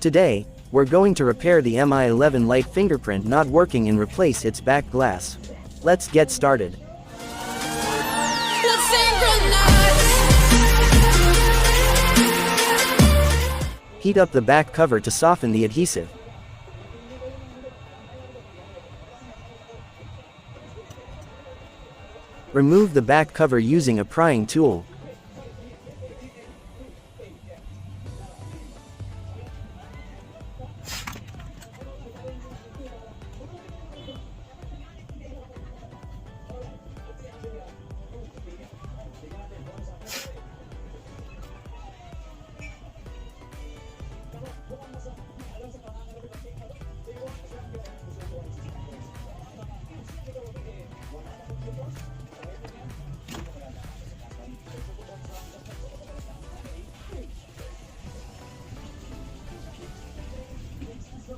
Today, we're going to repair the Mi 11 Lite fingerprint not working and replace its back glass. Let's get started. Heat up the back cover to soften the adhesive. Remove the back cover using a prying tool.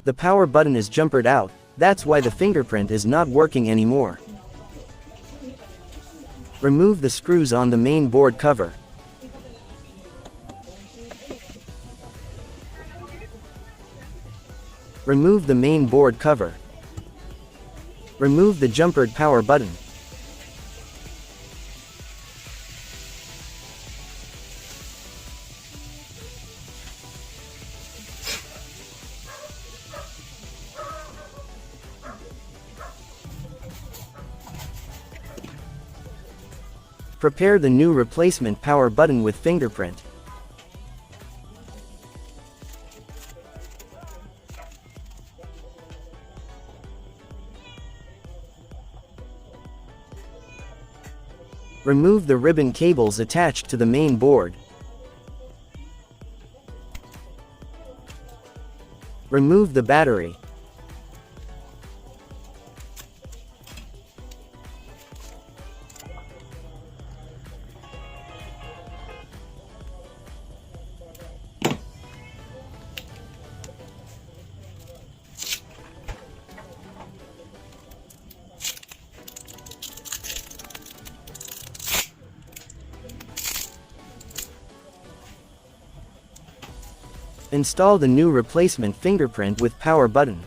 The power button is jumpered out, that's why the fingerprint is not working anymore. Remove the screws on the main board cover. Remove the main board cover. Remove the jumpered power button. Prepare the new replacement power button with fingerprint. Remove the ribbon cables attached to the main board. Remove the battery. Install the new replacement fingerprint with power button.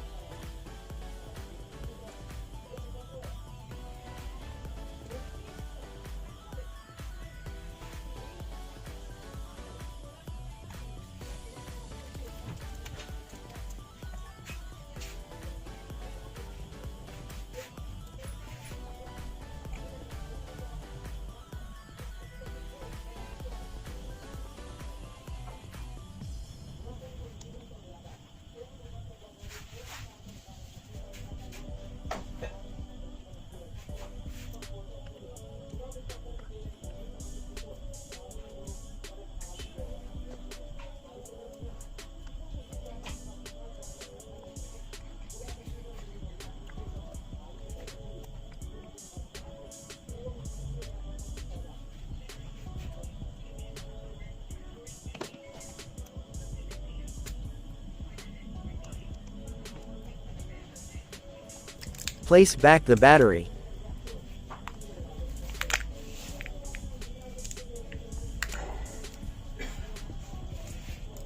Place back the battery.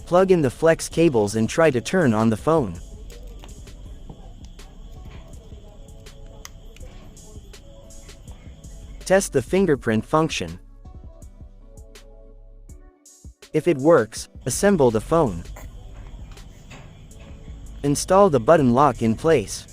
Plug in the flex cables and try to turn on the phone. Test the fingerprint function. If it works, assemble the phone. Install the button lock in place.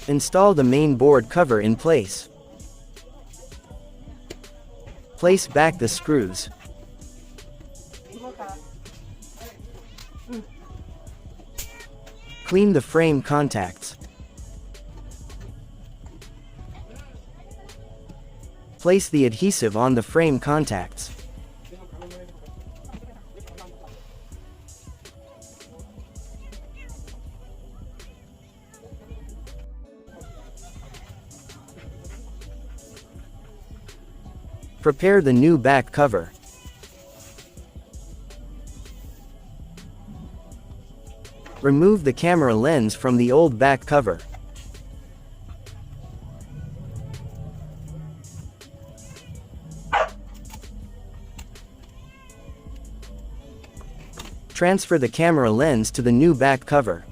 Install the main board cover in place. Place back the screws. Clean the frame contacts. Place the adhesive on the frame contacts. Prepare the new back cover. Remove the camera lens from the old back cover. Transfer the camera lens to the new back cover.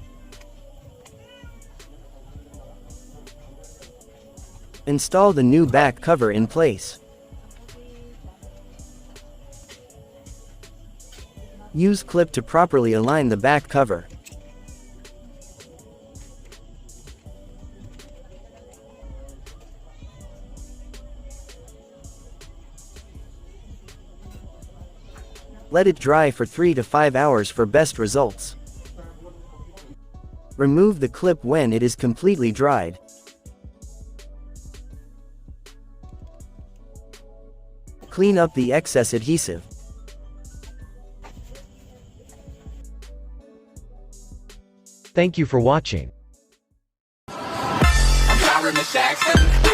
Install the new back cover in place. Use clip to properly align the back cover. Let it dry for 3 to 5 hours for best results. Remove the clip when it is completely dried. Clean up the excess adhesive. Thank you for watching. I'm sorry, Miss Jackson.